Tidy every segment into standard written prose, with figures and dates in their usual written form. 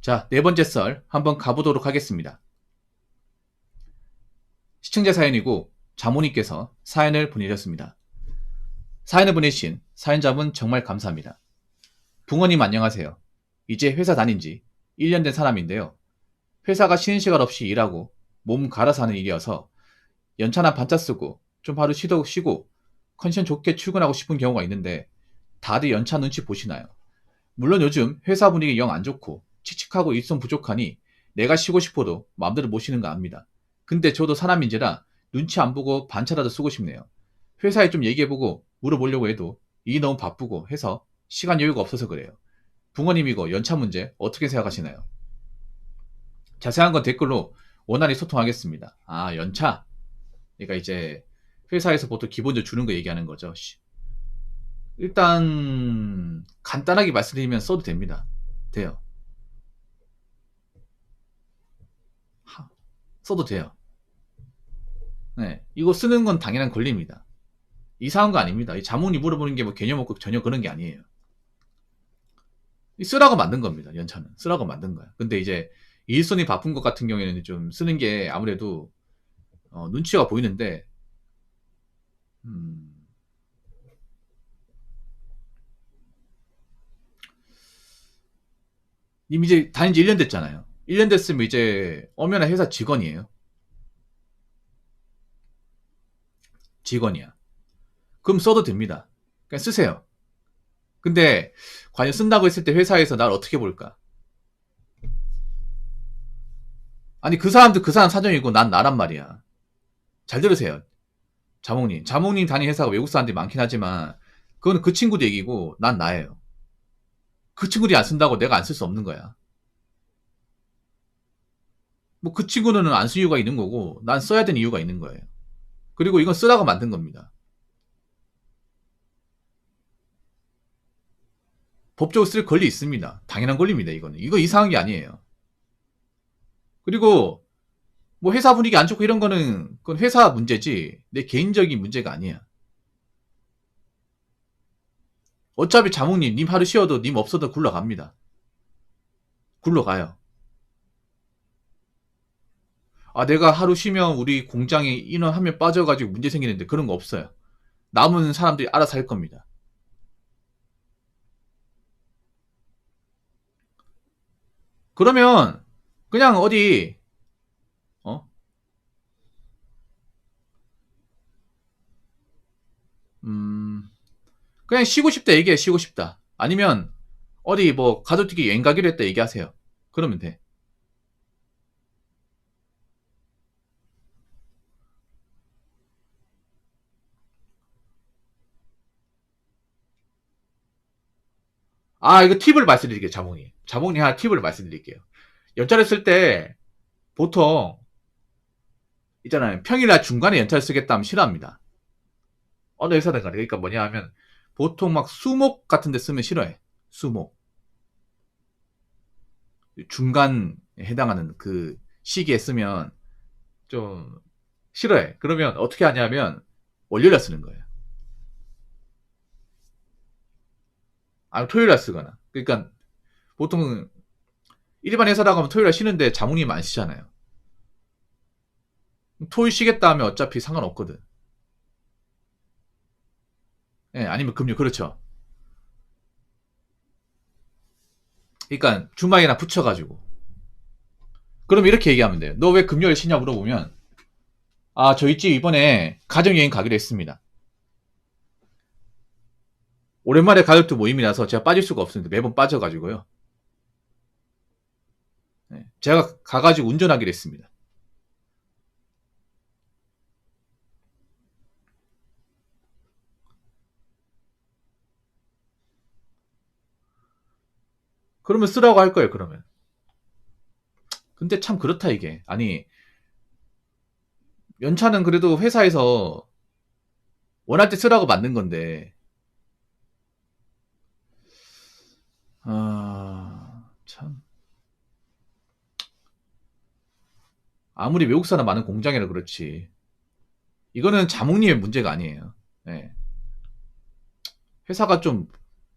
자, 네 번째 썰 한번 가보도록 하겠습니다. 시청자 사연이고 자모님께서 사연을 보내셨습니다. 사연을 보내신 사연자분 정말 감사합니다. 붕어님 안녕하세요. 이제 회사 다닌 지 1년 된 사람인데요. 회사가 쉬는 시간 없이 일하고 몸 갈아서 하는 일이어서 연차나 반차 쓰고 좀 하루 쉬고 컨디션 좋게 출근하고 싶은 경우가 있는데 다들 연차 눈치 보시나요? 물론 요즘 회사 분위기 영 안 좋고 칙칙하고 일손 부족하니 내가 쉬고 싶어도 마음대로 못 쉬는 거 압니다. 근데 저도 사람인지라 눈치 안 보고 반차라도 쓰고 싶네요. 회사에 좀 얘기해보고 물어보려고 해도 일이 너무 바쁘고 해서 시간 여유가 없어서 그래요. 붕어님 이거 연차 문제 어떻게 생각하시나요? 자세한 건 댓글로 원활히 소통하겠습니다. 아, 연차? 그러니까 이제 회사에서 보통 기본적으로 주는 거 얘기하는 거죠. 일단 간단하게 말씀드리면 써도 됩니다. 돼요. 써도 돼요. 네, 이거 쓰는 건 당연한 권리입니다. 이상한 거 아닙니다. 이 자문이 물어보는 게 뭐 개념 없고 전혀 그런 게 아니에요. 쓰라고 만든 겁니다. 연차는 쓰라고 만든 거야. 근데 이제 일손이 바쁜 것 같은 경우에는 좀 쓰는 게 아무래도 눈치가 보이는데 님 이제 다닌 지 1년 됐잖아요. 1년 됐으면 이제 엄연한 회사 직원이에요. 직원이야. 그럼 써도 됩니다. 그냥 쓰세요. 근데 과연 쓴다고 했을 때 회사에서 날 어떻게 볼까? 아니 그 사람도 그 사람 사정이고 난 나란 말이야. 잘 들으세요. 자몽님 다닌 회사가 외국 사람들이 많긴 하지만 그거는 그 친구도 얘기고 난 나예요. 그 친구들이 안 쓴다고 내가 안 쓸 수 없는 거야. 뭐 그 친구는 안 쓸 이유가 있는 거고 난 써야 되는 이유가 있는 거예요. 그리고 이건 쓰라고 만든 겁니다. 법적으로 쓸 권리 있습니다. 당연한 권리입니다. 이거는. 이거 이상한 게 아니에요. 그리고 뭐 회사 분위기 안 좋고 이런 거는 그건 회사 문제지 내 개인적인 문제가 아니야. 어차피 자몽님 님 하루 쉬어도 님 없어도 굴러갑니다. 굴러가요. 아 내가 하루 쉬면 우리 공장에 인원 한 명 빠져가지고 문제 생기는데 그런 거 없어요. 남은 사람들이 알아서 할 겁니다. 그러면 그냥 어디 어? 음 그냥 쉬고 싶다 얘기해. 쉬고 싶다. 아니면 어디 뭐 가족끼리 여행 가기로 했다 얘기하세요. 그러면 돼. 아 이거 팁을 말씀드릴게요. 자몽이 하나 팁을 말씀드릴게요. 연차를 쓸 때 보통 있잖아요. 평일날 중간에 연차를 쓰겠다 하면 싫어합니다. 어느 회사든 간에. 그러니까 뭐냐 하면 보통 막 수목 같은 데 쓰면 싫어해. 수목. 중간에 해당하는 그 시기에 쓰면 좀 싫어해. 그러면 어떻게 하냐면 월요일에 쓰는 거예요. 아니면 토요일에 쓰거나. 그러니까 보통 일반 회사라고 하면 토요일에 쉬는데 자몽님 안 쉬잖아요. 토요일 쉬겠다 하면 어차피 상관없거든. 예, 아니면 금요. 그렇죠. 그러니까 주말이나 붙여가지고. 그럼 이렇게 얘기하면 돼요. 너 왜 금요일 쉬냐 물어보면 아 저희 집 이번에 가족여행 가기로 했습니다. 오랜만에 가족들 모임이라서 제가 빠질 수가 없습니다. 매번 빠져가지고요. 네, 제가 가가지고 운전하기로 했습니다. 그러면 쓰라고 할 거예요. 그러면. 근데 참 그렇다 이게. 아니 연차는 그래도 회사에서 원할 때 쓰라고 만든 건데 참 아무리 외국 사람 많은 공장이라 그렇지 이거는 자몽님의 문제가 아니에요. 네. 회사가 좀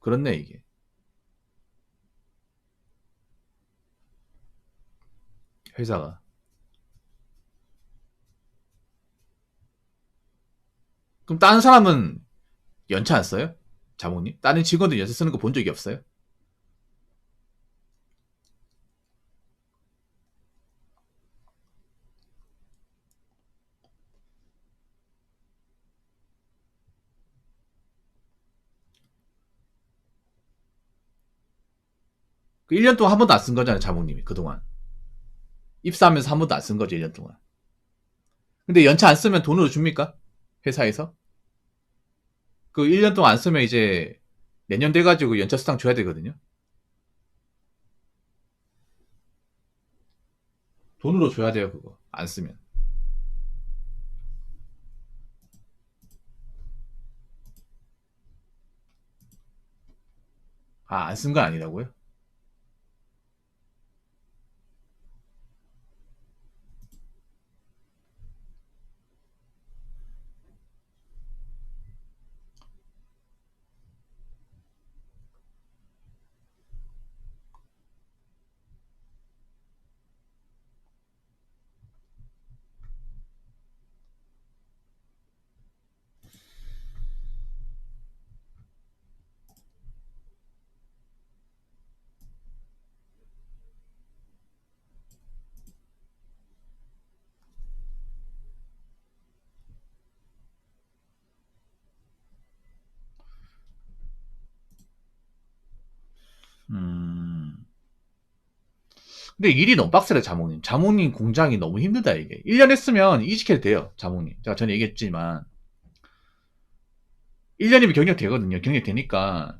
그렇네 이게. 회사가. 그럼 다른 사람은 연차 안 써요? 자몽님? 다른 직원들 연차 쓰는 거 본 적이 없어요? 그 1년 동안 한 번도 안 쓴 거잖아요, 자몽님이. 그동안. 입사하면서 한 번도 안 쓴 거죠, 1년 동안. 근데 연차 안 쓰면 돈으로 줍니까? 회사에서? 그 1년 동안 안 쓰면 이제 내년 돼가지고 연차 수당 줘야 되거든요. 돈으로 줘야 돼요, 그거. 안 쓰면. 아, 안 쓴 건 아니라고요? 음. 근데 일이 너무 빡세요, 자몽님. 자몽님 공장이 너무 힘들다, 이게. 1년 했으면 이직해도 돼요, 자몽님. 제가 전에 얘기했지만. 1년이면 경력 되거든요. 경력 되니까.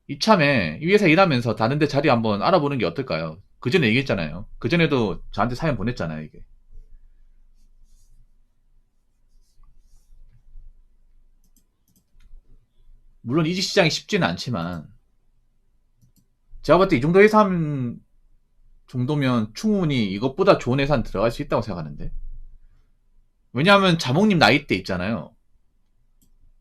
이참에 이 회사 일하면서 다른 데 자리 한번 알아보는 게 어떨까요? 그 전에 얘기했잖아요. 그 전에도 저한테 사연 보냈잖아요, 이게. 물론 이직 시장이 쉽지는 않지만, 제가 봤을 때 이 정도 회사 하면 정도면 충분히 이것보다 좋은 회사는 들어갈 수 있다고 생각하는데. 왜냐하면 자몽님 나이대 있잖아요.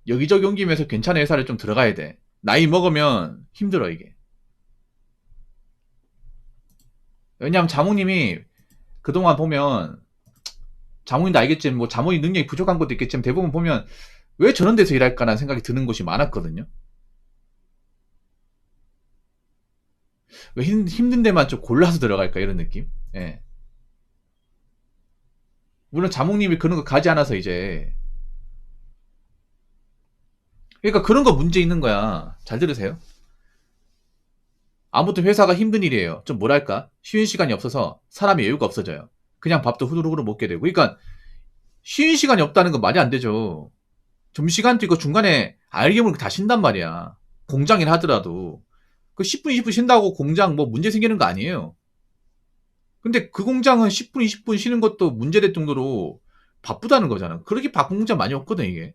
여기저기 옮기면서 괜찮은 회사를 좀 들어가야 돼. 나이 먹으면 힘들어, 이게. 왜냐하면 자몽님이 그동안 보면, 자몽님도 알겠지만, 뭐 자몽이 능력이 부족한 것도 있겠지만, 대부분 보면, 왜 저런 데서 일할까라는 생각이 드는 곳이 많았거든요. 왜 힘든 데만 좀 골라서 들어갈까, 이런 느낌? 예. 물론 자몽님이 그런 거 가지 않아서 이제, 그러니까 그런 거 문제 있는 거야. 잘 들으세요. 아무튼 회사가 힘든 일이에요. 좀 뭐랄까? 쉬는 시간이 없어서 사람의 여유가 없어져요. 그냥 밥도 후루룩 먹게 되고. 그러니까 쉬는 시간이 없다는 건 말이 안 되죠. 점심시간도 있고 중간에 알게 모르게 다 쉰단 말이야. 공장일 하더라도. 그 10분, 20분 쉰다고 공장 뭐 문제 생기는 거 아니에요. 근데 그 공장은 10분, 20분 쉬는 것도 문제될 정도로 바쁘다는 거잖아. 그렇게 바쁜 공장 많이 없거든, 이게.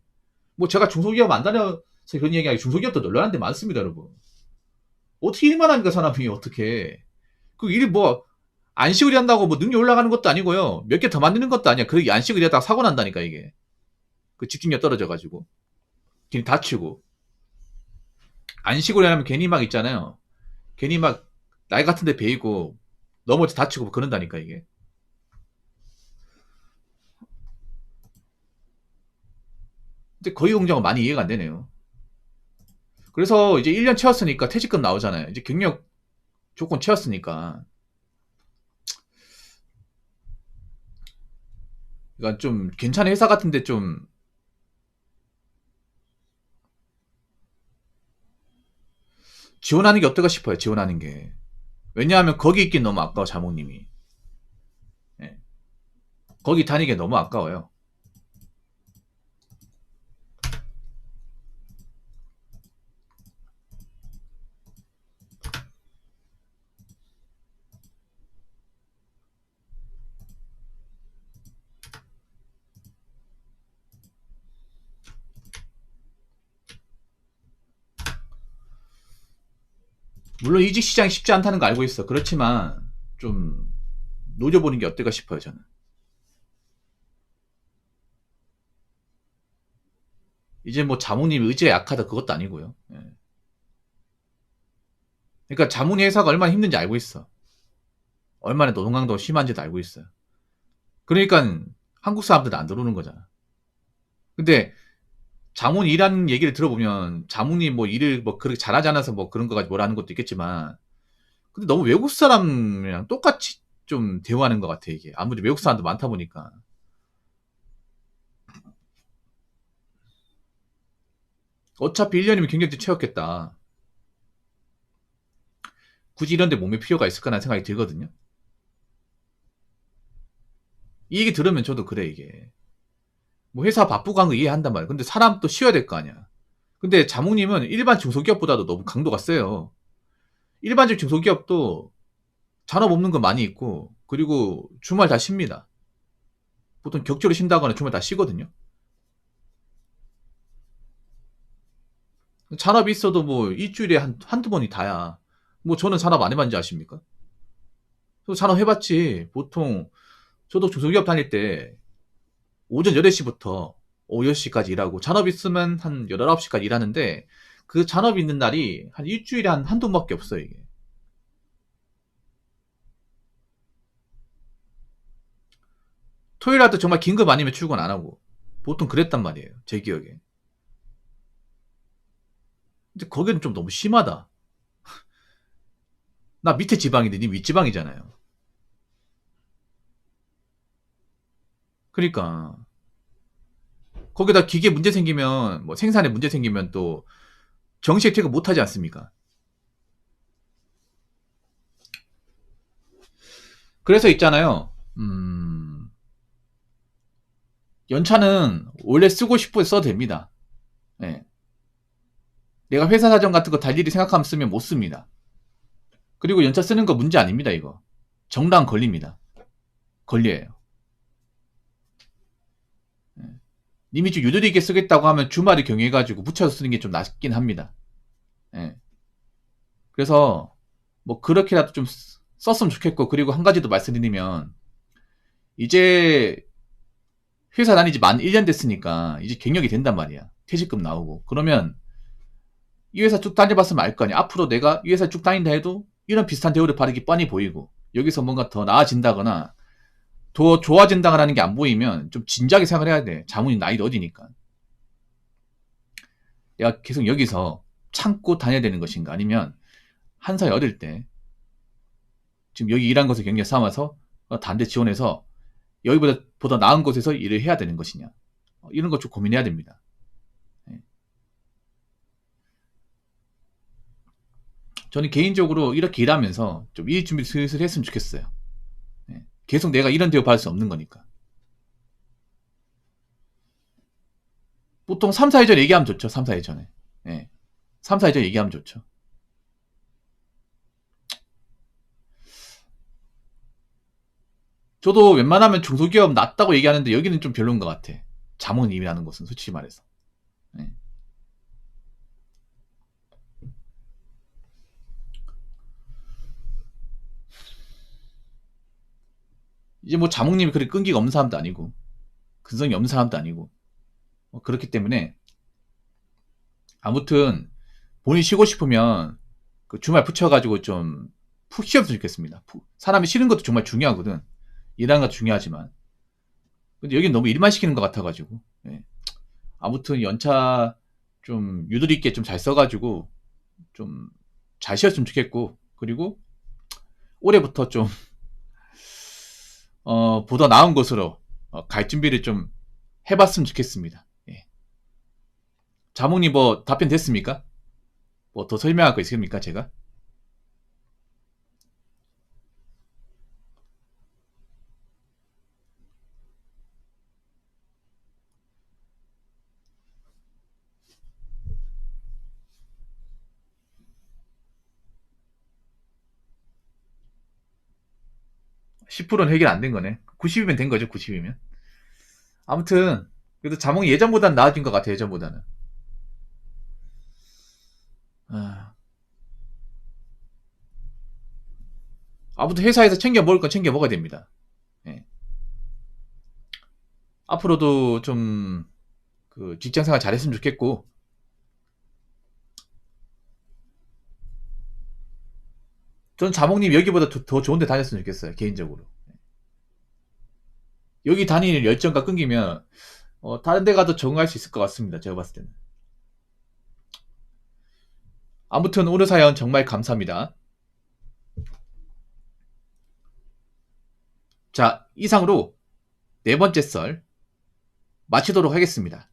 뭐 제가 중소기업 안 다녀서 그런 얘기하기 중소기업도 널널한 데 많습니다, 여러분. 어떻게 일만 합니까, 사람이 어떻게. 그 일이 뭐, 안식을 한다고 뭐 능력 올라가는 것도 아니고요. 몇 개 더 만드는 것도 아니야. 그 안식을 하다가 사고 난다니까, 이게. 그 집중력 떨어져가지고. 괜히 다치고. 안식을 하면 괜히 막 있잖아요. 괜히 막, 날 같은데 베이고, 넘어져 다치고 그런다니까, 이게. 근데 거의 공장은 많이 이해가 안 되네요. 그래서 이제 1년 채웠으니까 퇴직금 나오잖아요. 이제 경력 조건 채웠으니까. 그러니까 좀 괜찮은 회사 같은데 좀 지원하는 게 어떨까 싶어요. 지원하는 게. 왜냐하면 거기 있긴 너무 아까워, 자몽님이. 예. 거기 다니기 너무 아까워요. 물론 이직 시장이 쉽지 않다는 거 알고 있어. 그렇지만 좀 노려보는 게 어떨까 싶어요, 저는. 이제 뭐 자몽님 의지가 약하다 그것도 아니고요. 예. 그러니까 자몽 회사가 얼마나 힘든지 알고 있어. 얼마나 노동강도가 심한지도 알고 있어요. 그러니까 한국 사람들은 안 들어오는 거잖아. 근데 자문이 일하는 얘기를 들어보면 자문이 뭐 일을 뭐 그렇게 잘하지 않아서 뭐 그런 거 가지고 뭐라는 것도 있겠지만, 근데 너무 외국 사람이랑 똑같이 좀 대우하는 것 같아 이게. 아무리 외국 사람도 많다 보니까. 어차피 1년이면 경력직 채웠겠다. 굳이 이런 데 몸에 필요가 있을까라는 생각이 들거든요. 이 얘기 들으면 저도 그래 이게. 뭐 회사 바쁘고 한 거 이해한단 말이야. 근데 사람 또 쉬어야 될 거 아니야. 근데 자몽님은 일반 중소기업보다도 너무 강도가 세요. 일반적 중소기업도 잔업 없는 거 많이 있고, 그리고 주말 다 쉽니다. 보통 격주로 쉰다거나 주말 다 쉬거든요. 잔업이 있어도 뭐 일주일에 한두 번이 다야. 뭐 저는 잔업 안 해봤는지 아십니까? 저 잔업 해봤지. 보통 저도 중소기업 다닐 때 오전 8시부터 오후 10시까지 일하고, 잔업 있으면 한 8, 9시까지 일하는데, 그 잔업 있는 날이 한 일주일에 한두 번밖에 없어요, 이게. 토요일에도 정말 긴급 아니면 출근 안 하고, 보통 그랬단 말이에요, 제 기억에. 근데 거기는 좀 너무 심하다. 나 밑에 지방인데 니 윗지방이잖아요. 그러니까 거기다 기계 문제 생기면, 뭐 생산에 문제 생기면 또 정시에 퇴근 못 하지 않습니까? 그래서 있잖아요. 연차는 원래 쓰고 싶어서 써도 됩니다. 예. 내가 회사 사정 같은 거 달 일이 생각하면 쓰면 못 씁니다. 그리고 연차 쓰는 거 문제 아닙니다, 이거. 정당 권리입니다. 권리예요. 예. 님이 좀 유도리 있게 쓰겠다고 하면 주말에 경유해가지고 붙여서 쓰는 게 좀 낫긴 합니다. 예. 그래서 뭐 그렇게라도 좀 썼으면 좋겠고, 그리고 한 가지 더 말씀드리면, 이제 회사 다니지 만 1년 됐으니까 이제 경력이 된단 말이야. 퇴직금 나오고. 그러면 이 회사 쭉 다녀봤으면 알 거 아니야. 앞으로 내가 이 회사 쭉 다닌다 해도 이런 비슷한 대우를 받기 뻔히 보이고, 여기서 뭔가 더 나아진다거나 더 좋아진다거나 하는 게 안 보이면 좀 진지하게 생각을 해야 돼. 자문이 나이도 어디니까. 내가 계속 여기서 참고 다녀야 되는 것인가, 아니면 한 살 얻을 때 지금 여기 일한 것을 경력 삼아서 다른 데 지원해서 여기보다 보다 나은 곳에서 일을 해야 되는 것이냐, 이런 거 좀 고민해야 됩니다. 예. 저는 개인적으로 이렇게 일하면서 좀 일 준비 슬슬 했으면 좋겠어요. 예. 계속 내가 이런 대우 받을 수 없는 거니까. 보통 3, 4일 전에 얘기하면 좋죠. 3, 4일 전에. 예. 3, 4일 전에 얘기하면 좋죠. 저도 웬만하면 중소기업 낫다고 얘기하는데 여기는 좀 별로인 것 같아. 자문임이라는 것은 솔직히 말해서. 예. 이제 뭐 자몽님이 그렇게 끈기가 없는 사람도 아니고, 근성이 없는 사람도 아니고, 그렇기 때문에 아무튼 본인이 쉬고 싶으면 그 주말 붙여가지고 좀 푹 쉬었으면 좋겠습니다. 사람이 쉬는 것도 정말 중요하거든. 일하는 것도 중요하지만. 근데 여긴 너무 일만 시키는 것 같아가지고. 예. 아무튼 연차 좀 유도리 있게 좀 잘 써가지고 좀 잘 쉬었으면 좋겠고, 그리고 올해부터 좀 보다 나은 곳으로 갈 준비를 좀 해봤으면 좋겠습니다. 예. 자몽님 뭐 답변 됐습니까? 뭐 더 설명할 거 있습니까, 제가? 10%는 해결 안 된 거네. 90이면 된 거죠, 90이면. 아무튼 그래도 자몽이 예전보다는 나아진 것 같아, 예전보다는. 아, 아무튼 회사에서 챙겨 먹을 건 챙겨 먹어야 됩니다. 예. 앞으로도 좀 그 직장 생활 잘했으면 좋겠고, 전 자몽님 여기보다 더 좋은 데 다녔으면 좋겠어요. 개인적으로. 여기 다니는 열정과 끊기면 다른 데 가도 적응할 수 있을 것 같습니다. 제가 봤을 때는. 아무튼 오늘 사연 정말 감사합니다. 자, 이상으로 네 번째 썰 마치도록 하겠습니다.